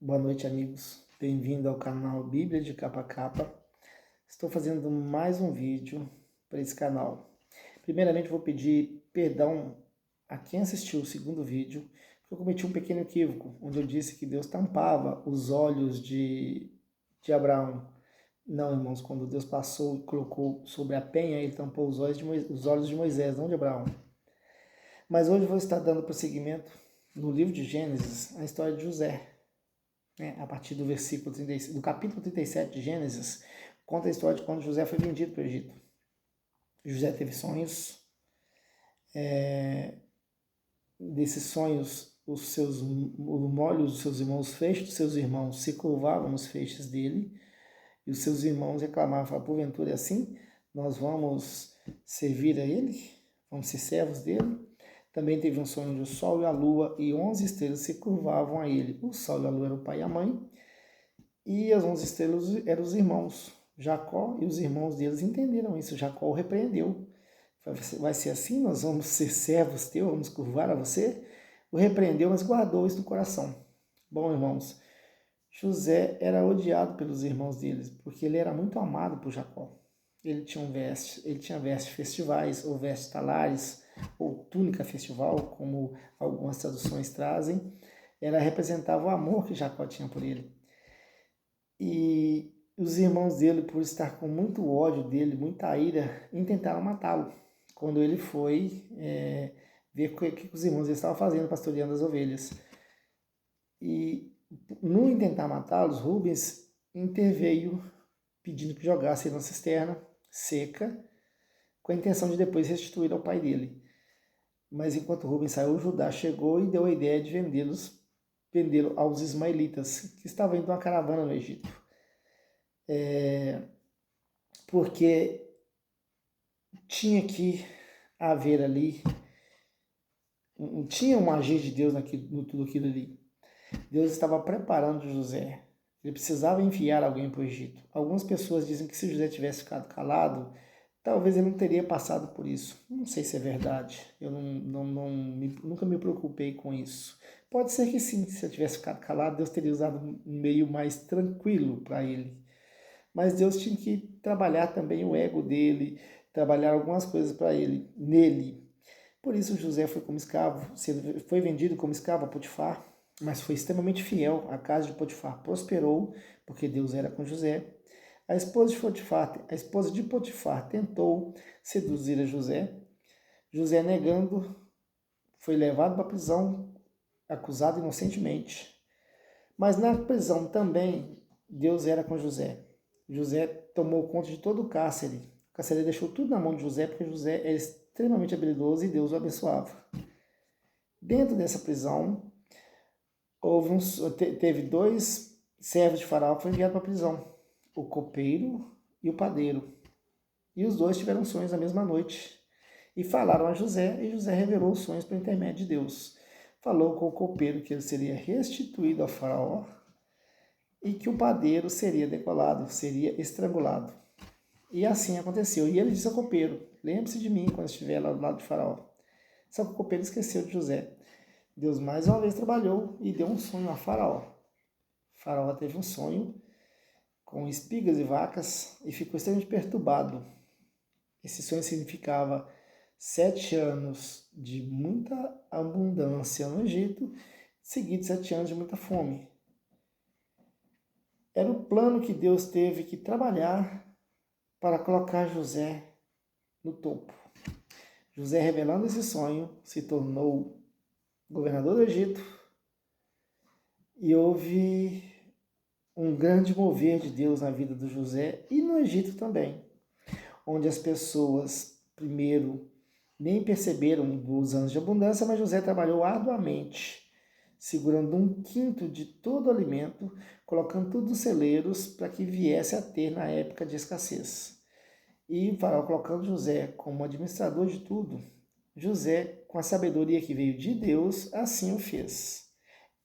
Boa noite, amigos. Bem-vindo ao canal Bíblia de Capa a Capa. Estou fazendo mais um vídeo para esse canal. Primeiramente, vou pedir perdão a quem assistiu o segundo vídeo, porque eu cometi um pequeno equívoco, onde eu disse que Deus tampava os olhos de Abraão. Não, irmãos, quando Deus passou e colocou sobre a penha, ele tampou os olhos de Moisés, não de Abraão. Mas hoje eu vou estar dando prosseguimento no livro de Gênesis, a história de José. A partir do versículo 36, do capítulo 37 de Gênesis, conta a história de quando José foi vendido para o Egito. José teve sonhos, desses sonhos, os seus irmãos, os feixes dos seus irmãos se curvavam nos feixes dele, e os seus irmãos reclamavam, falavam, porventura é assim, nós vamos servir a ele, vamos ser servos dele. Também teve um sonho onde o sol e a lua e 11 estrelas se curvavam a ele. O sol e a lua eram o pai e a mãe, e as 11 estrelas eram os irmãos. Jacó e os irmãos deles entenderam isso. Jacó o repreendeu. Vai ser assim? Nós vamos ser servos teus, vamos curvar a você? O repreendeu, mas guardou isso no coração. Bom, irmãos, José era odiado pelos irmãos deles, porque ele era muito amado por Jacó. Ele tinha vestes festivais, ou vestes talares, ou túnica festival, como algumas traduções trazem. Ela representava o amor que Jacó tinha por ele. E os irmãos dele, por estar com muito ódio dele, muita ira, intentaram matá-lo. Quando ele foi ver o que os irmãos estavam fazendo, pastoreando as ovelhas. E no intentar matá-los, Rubens interveio pedindo que jogassem na cisterna seca, com a intenção de depois restituir ao pai dele. Mas enquanto Rubens saiu, Judá chegou e deu a ideia de vendê-lo aos ismaelitas, que estavam indo uma caravana no Egito. Porque tinha que haver ali, tinha um agir de Deus no tudo aquilo ali. Deus estava preparando José. Ele precisava enviar alguém para o Egito. Algumas pessoas dizem que se José tivesse ficado calado, talvez ele não teria passado por isso. Não sei se é verdade. Eu nunca me preocupei com isso. Pode ser que sim, se eu tivesse ficado calado, Deus teria usado um meio mais tranquilo para ele. Mas Deus tinha que trabalhar também o ego dele, trabalhar algumas coisas para ele, nele. Por isso José foi como escravo, foi vendido como escravo a Potifar, mas foi extremamente fiel. A casa de Potifar prosperou, porque Deus era com José. A esposa de Potifar tentou seduzir a José. José, negando, foi levado para a prisão, acusado inocentemente. Mas na prisão também, Deus era com José. José tomou conta de todo o cárcere. O carcereiro deixou tudo na mão de José, porque José era extremamente habilidoso e Deus o abençoava. Dentro dessa prisão, teve dois servos de Faraó que foram enviados para a prisão, o copeiro e o padeiro. E os dois tiveram sonhos na mesma noite. E falaram a José, e José revelou os sonhos por intermédio de Deus. Falou com o copeiro que ele seria restituído a Faraó e que o padeiro seria decolado, seria estrangulado. E assim aconteceu. E ele disse ao copeiro, lembre-se de mim quando estiver lá do lado de Faraó. Só que o copeiro esqueceu de José. Deus mais uma vez trabalhou e deu um sonho a Faraó. Faraó teve um sonho com espigas e vacas e ficou extremamente perturbado. Esse sonho significava 7 anos de muita abundância no Egito, seguidos 7 anos de muita fome. Era o plano que Deus teve que trabalhar para colocar José no topo. José, revelando esse sonho, se tornou governador do Egito e houve um grande mover de Deus na vida do José e no Egito também, onde as pessoas, primeiro, nem perceberam os anos de abundância, mas José trabalhou arduamente, segurando 1/5 de todo o alimento, colocando tudo nos celeiros para que viesse a ter na época de escassez. E o Faraó colocando José como administrador de tudo, José, com a sabedoria que veio de Deus, assim o fez.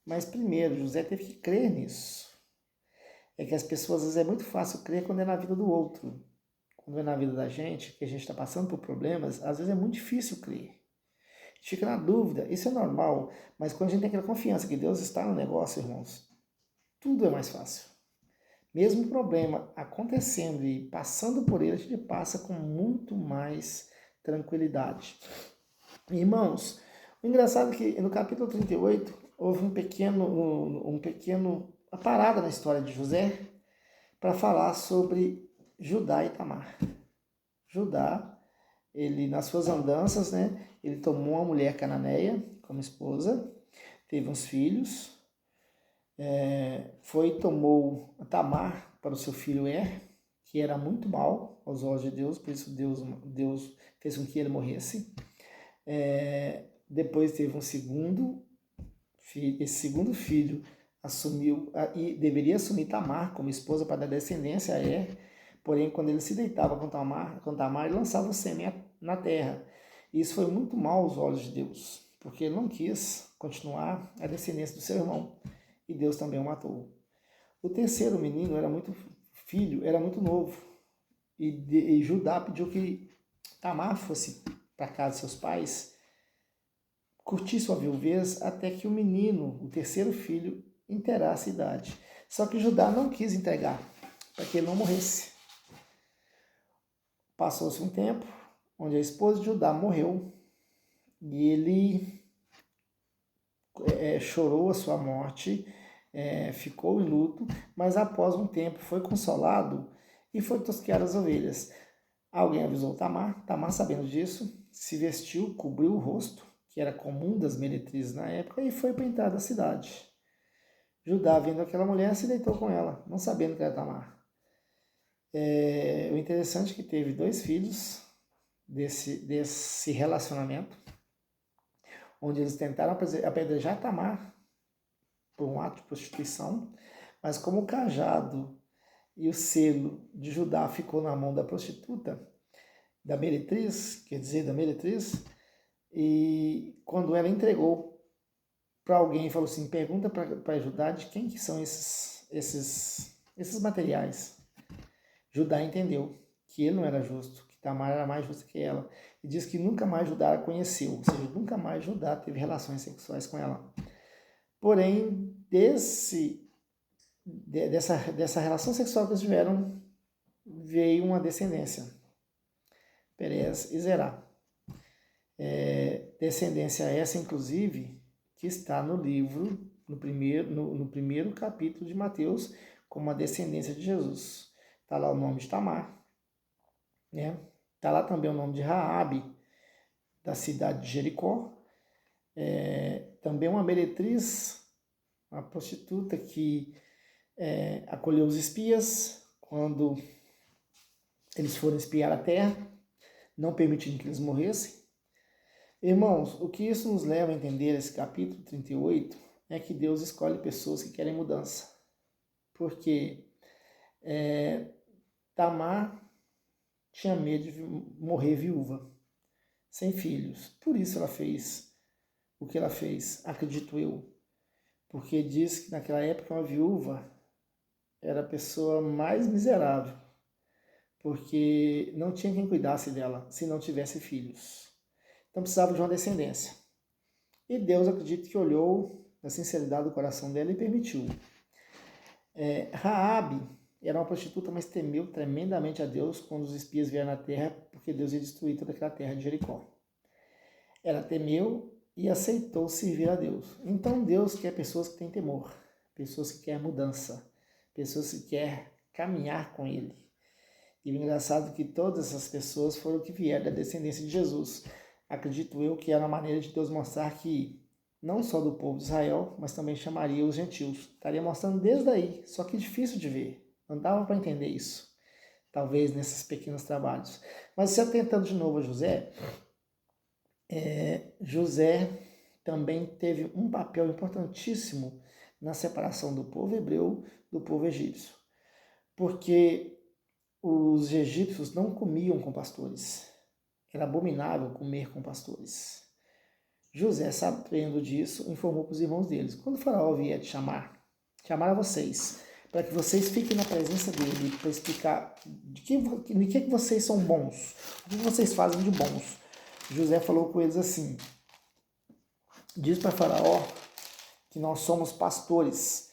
Mas primeiro, José teve que crer nisso. É que as pessoas, às vezes, é muito fácil crer quando é na vida do outro. Quando é na vida da gente, que a gente está passando por problemas, às vezes é muito difícil crer. A gente fica na dúvida, isso é normal, mas quando a gente tem aquela confiança que Deus está no negócio, irmãos, tudo é mais fácil. Mesmo o problema acontecendo e passando por ele, a gente passa com muito mais tranquilidade. Irmãos, o engraçado é que no capítulo 38 houve uma parada na história de José para falar sobre Judá e Tamar. Judá, ele nas suas andanças, né, ele tomou uma mulher cananeia como esposa, teve uns filhos, tomou Tamar para o seu filho que era muito mal aos olhos de Deus, por isso Deus fez com que ele morresse. Depois teve um segundo filho, esse segundo filho assumiu e deveria assumir Tamar como esposa para dar descendência a porém quando ele se deitava com Tamar ele lançava o sêmen na terra. Isso foi muito mal aos olhos de Deus, porque ele não quis continuar a descendência do seu irmão, e Deus também o matou. O terceiro menino era muito novo, e Judá pediu que Tamar fosse para casa de seus pais, curtir sua viuvez até que o menino, o terceiro filho, inteirasse a idade. Só que Judá não quis entregar, para que ele não morresse. Passou-se um tempo, onde a esposa de Judá morreu, e ele chorou a sua morte, ficou em luto, mas após um tempo foi consolado e foi tosquear as ovelhas. Alguém avisou Tamar, sabendo disso, se vestiu, cobriu o rosto, que era comum das meretrizes na época, e foi para a entrada da cidade. Judá, vendo aquela mulher, se deitou com ela, não sabendo que era Tamar. O interessante é que teve 2 filhos desse relacionamento, onde eles tentaram apedrejar Tamar por um ato de prostituição, mas como o cajado e o selo de Judá ficou na mão da prostituta, da meretriz, e quando ela entregou para alguém e falou assim, pergunta para Judá de quem que são esses materiais. Judá entendeu que ele não era justo, que Tamar era mais justa que ela, e diz que nunca mais Judá a conheceu, ou seja, nunca mais Judá teve relações sexuais com ela. Porém, dessa relação sexual que eles tiveram, veio uma descendência, Perez e Zerá. Descendência essa, inclusive, que está no livro, no primeiro capítulo de Mateus, como a descendência de Jesus. Está lá o nome de Tamar, né? Está lá também o nome de Raabe, da cidade de Jericó. Também uma meretriz, uma prostituta que acolheu os espias quando eles foram espiar a terra, não permitindo que eles morressem. Irmãos, o que isso nos leva a entender esse capítulo 38 é que Deus escolhe pessoas que querem mudança. Porque Tamar tinha medo de morrer viúva, sem filhos. Por isso ela fez o que ela fez, acredito eu. Porque diz que naquela época uma viúva era a pessoa mais miserável, porque não tinha quem cuidasse dela se não tivesse filhos. Então precisava de uma descendência. E Deus, acredito que olhou na sinceridade do coração dela e permitiu. Raabe era uma prostituta, mas temeu tremendamente a Deus quando os espias vieram na terra, porque Deus ia destruir toda aquela terra de Jericó. Ela temeu e aceitou servir a Deus. Então Deus quer pessoas que têm temor, pessoas que querem mudança, pessoas que querem caminhar com Ele. E o engraçado é que todas essas pessoas foram que vieram da descendência de Jesus. Acredito eu que era uma maneira de Deus mostrar que não só do povo de Israel, mas também chamaria os gentios. Estaria mostrando desde aí, só que difícil de ver. Não dava para entender isso, talvez nesses pequenos trabalhos. Mas se atentando de novo a José, José também teve um papel importantíssimo na separação do povo hebreu do povo egípcio. Porque os egípcios não comiam com pastores. Era abominável comer com pastores. José, sabendo disso, informou para os irmãos deles. Quando o faraó vier te chamar a vocês, para que vocês fiquem na presença dele, para explicar de que vocês são bons, o que vocês fazem de bons. José falou com eles assim, diz para faraó que nós somos pastores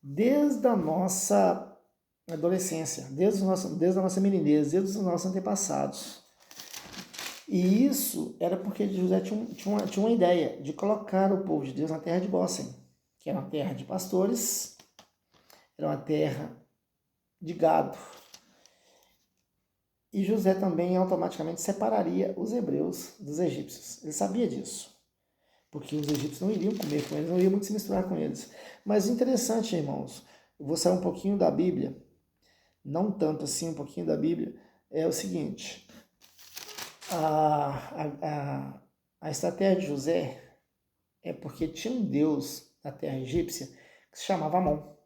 desde a nossa adolescência, desde a nossa meninez, desde os nossos antepassados. E isso era porque José tinha uma ideia de colocar o povo de Deus na terra de Gósen, que era uma terra de pastores, era uma terra de gado. E José também automaticamente separaria os hebreus dos egípcios. Ele sabia disso, porque os egípcios não iriam comer com eles, não iriam muito se misturar com eles. Mas o interessante, irmãos, eu vou sair um pouquinho da Bíblia, não tanto assim, um pouquinho da Bíblia, é o seguinte: a estratégia de José é porque tinha um deus na terra egípcia que se chamava Amon.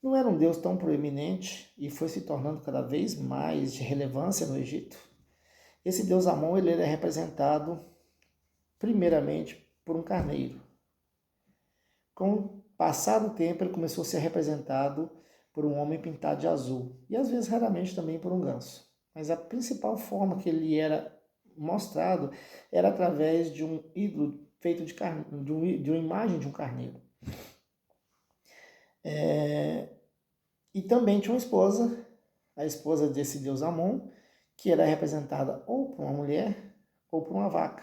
Não era um deus tão proeminente e foi se tornando cada vez mais de relevância no Egito. Esse deus Amon ele era representado primeiramente por um carneiro. Com o passar do tempo, ele começou a ser representado por um homem pintado de azul e às vezes raramente também por um ganso. Mas a principal forma que ele era mostrado era através de um ídolo feito de uma imagem de um carneiro. E também tinha uma esposa, a esposa desse deus Amon, que era representada ou por uma mulher ou por uma vaca.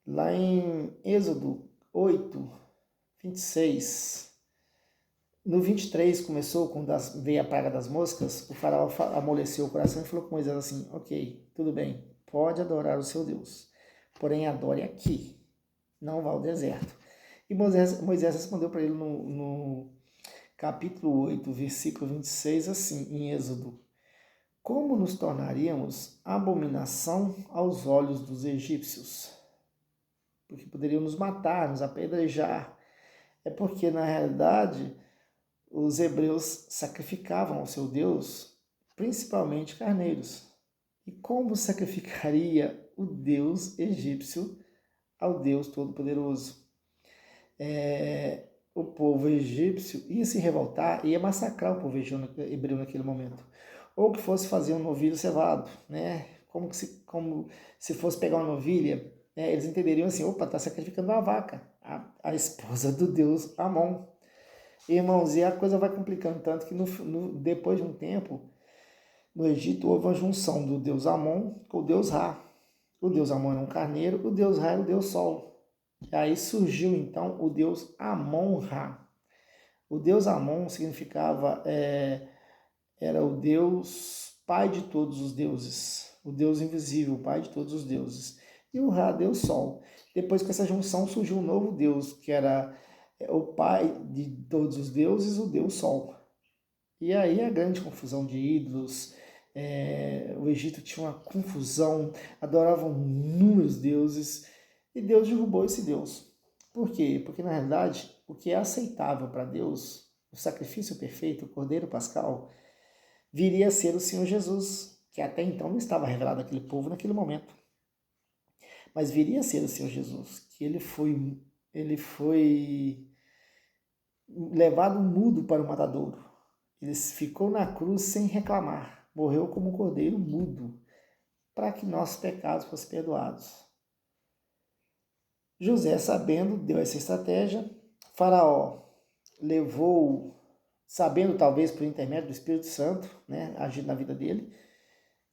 Lá em Êxodo 8, 26, no 23 começou, quando veio a praga das moscas, o faraó amoleceu o coração e falou com Moisés assim: ok, tudo bem, pode adorar o seu Deus, porém adore aqui, não vá ao deserto. E Moisés respondeu para ele no capítulo 8, versículo 26, assim, em Êxodo: como nos tornaríamos abominação aos olhos dos egípcios? Porque poderiam nos matar, nos apedrejar. É porque, na realidade, os hebreus sacrificavam ao seu Deus, principalmente carneiros. E como sacrificaria o Deus egípcio ao Deus Todo-Poderoso? O povo egípcio ia se revoltar, ia massacrar o povo hebreu naquele momento. Ou que fosse fazer um novilho cevado, né? Como se fosse pegar uma novilha, né? Eles entenderiam assim: opa, está sacrificando uma vaca, a esposa do deus Amon. Irmãos, e a coisa vai complicando tanto que depois de um tempo, no Egito houve uma junção do deus Amon com o deus Ra. O deus Amon era um carneiro, o deus Ra era o deus Sol. E aí surgiu então o deus Amon-Ra. O deus Amon significava, era o deus pai de todos os deuses, o deus invisível, pai de todos os deuses. E o Ra, deus Sol. Depois com essa junção surgiu um novo deus, que era o pai de todos os deuses, o deus Sol. E aí a grande confusão de ídolos, o Egito tinha uma confusão, adoravam inúmeros deuses, e Deus derrubou esse Deus. Por quê? Porque na realidade o que é aceitável para Deus, o sacrifício perfeito, o Cordeiro Pascal, viria a ser o Senhor Jesus, que até então não estava revelado àquele povo naquele momento. Mas viria a ser o Senhor Jesus, que ele foi levado mudo para o matadouro. Ele ficou na cruz sem reclamar, morreu como um cordeiro mudo, para que nossos pecados fossem perdoados. José, sabendo, deu essa estratégia. Faraó levou, sabendo talvez por intermédio do Espírito Santo, né, agindo na vida dele,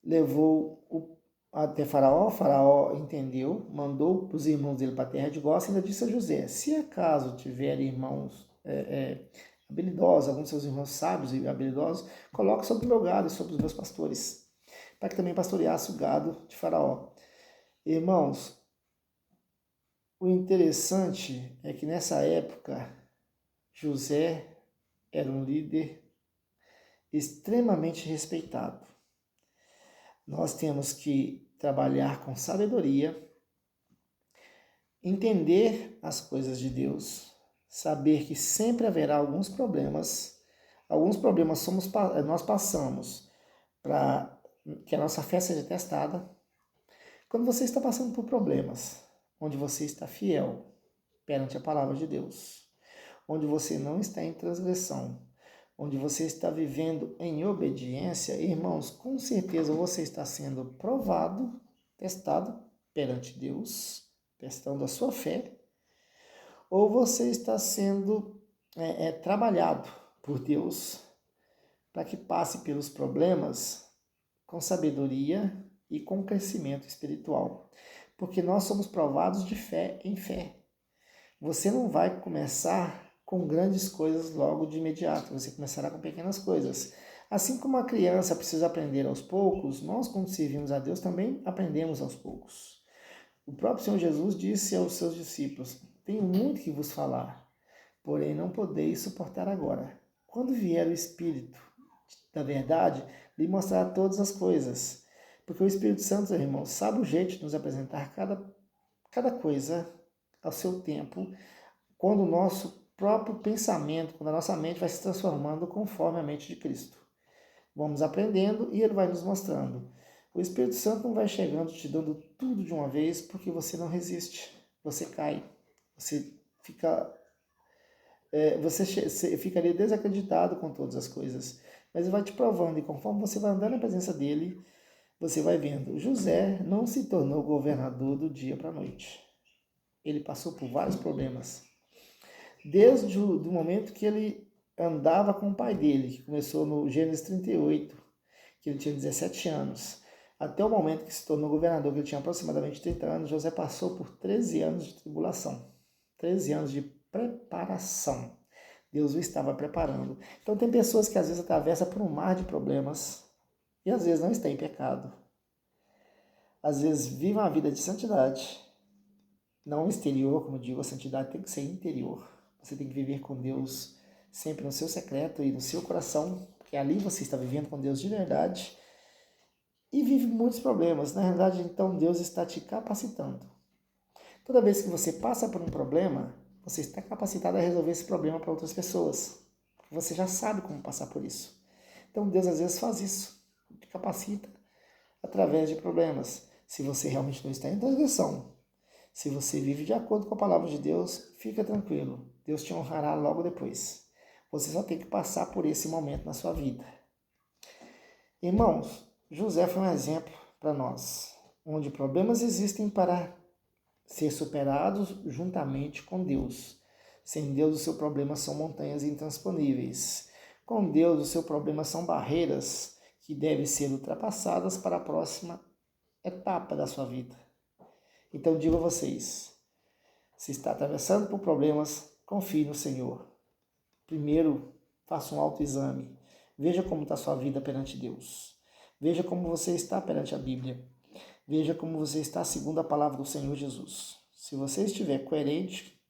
levou até Faraó. Faraó entendeu, mandou os irmãos dele para a terra de Gósen e ainda disse a José: se acaso tiver irmãos habilidosos, alguns de seus irmãos sábios e habilidosos, coloque sobre o meu gado e sobre os meus pastores, para que também pastoreasse o gado de Faraó. Irmãos, o interessante é que nessa época José era um líder extremamente respeitado. Nós temos que trabalhar com sabedoria, entender as coisas de Deus, saber que sempre haverá alguns problemas. Alguns problemas nós passamos para que a nossa fé seja testada. Quando você está passando por problemas, onde você está fiel perante a palavra de Deus, onde você não está em transgressão, onde você está vivendo em obediência, irmãos, com certeza você está sendo provado, testado perante Deus, testando a sua fé, ou você está sendo trabalhado por Deus para que passe pelos problemas com sabedoria e com crescimento espiritual. Porque nós somos provados de fé em fé. Você não vai começar com grandes coisas logo de imediato, você começará com pequenas coisas. Assim como a criança precisa aprender aos poucos, nós, quando servimos a Deus, também aprendemos aos poucos. O próprio Senhor Jesus disse aos seus discípulos: tenho muito que vos falar, porém não podeis suportar agora. Quando vier o Espírito da verdade, lhe mostrará todas as coisas. Porque o Espírito Santo, irmão, sabe o jeito de nos apresentar cada coisa ao seu tempo, quando o nosso próprio pensamento, quando a nossa mente vai se transformando conforme a mente de Cristo. Vamos aprendendo e Ele vai nos mostrando. O Espírito Santo não vai chegando te dando tudo de uma vez, porque você não resiste. Você cai. Você ficaria desacreditado com todas as coisas. Mas Ele vai te provando, e conforme você vai andando na presença dEle, você vai vendo. José não se tornou governador do dia para a noite. Ele passou por vários problemas. Desde o momento que ele andava com o pai dele, que começou no Gênesis 38, que ele tinha 17 anos, até o momento que se tornou governador, que ele tinha aproximadamente 30 anos, José passou por 13 anos de tribulação, 13 anos de preparação. Deus o estava preparando. Então tem pessoas que às vezes atravessam por um mar de problemas e às vezes não estão em pecado. Às vezes vivem uma vida de santidade, não exterior, como eu digo, a santidade tem que ser interior. Você tem que viver com Deus sempre no seu secreto e no seu coração, porque ali você está vivendo com Deus de verdade e vive muitos problemas. Na realidade, então, Deus está te capacitando. Toda vez que você passa por um problema, você está capacitado a resolver esse problema para outras pessoas. Você já sabe como passar por isso. Então, Deus às vezes faz isso, te capacita através de problemas. Se você realmente não está em transgressão, se você vive de acordo com a palavra de Deus, fica tranquilo. Deus te honrará logo depois. Você só tem que passar por esse momento na sua vida. Irmãos, José foi um exemplo para nós, onde problemas existem para ser superados juntamente com Deus. Sem Deus, o seu problema são montanhas intransponíveis. Com Deus, o seu problema são barreiras que devem ser ultrapassadas para a próxima etapa da sua vida. Então digo a vocês, se está atravessando por problemas, confie no Senhor. Primeiro, faça um autoexame. Veja como está a sua vida perante Deus. Veja como você está perante a Bíblia. Veja como você está segundo a palavra do Senhor Jesus. Se você estiver coerente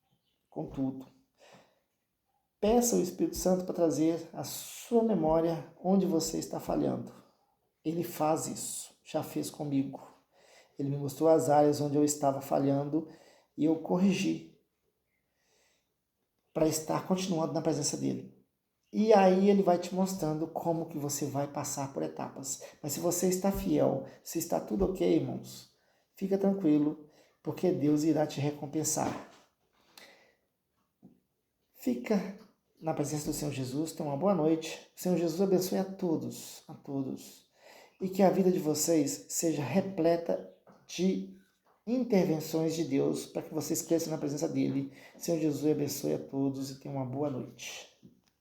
com tudo, peça ao Espírito Santo para trazer à sua memória onde você está falhando. Ele faz isso, já fez comigo. Ele me mostrou as áreas onde eu estava falhando e eu corrigi para estar continuando na presença dele. E aí ele vai te mostrando como que você vai passar por etapas. Mas se você está fiel, se está tudo ok, irmãos, fica tranquilo, porque Deus irá te recompensar. Fica na presença do Senhor Jesus, tenha uma boa noite. O Senhor Jesus abençoe a todos. E que a vida de vocês seja repleta de intervenções de Deus para que vocês cresçam na presença dele. Senhor Jesus abençoe a todos e tenha uma boa noite.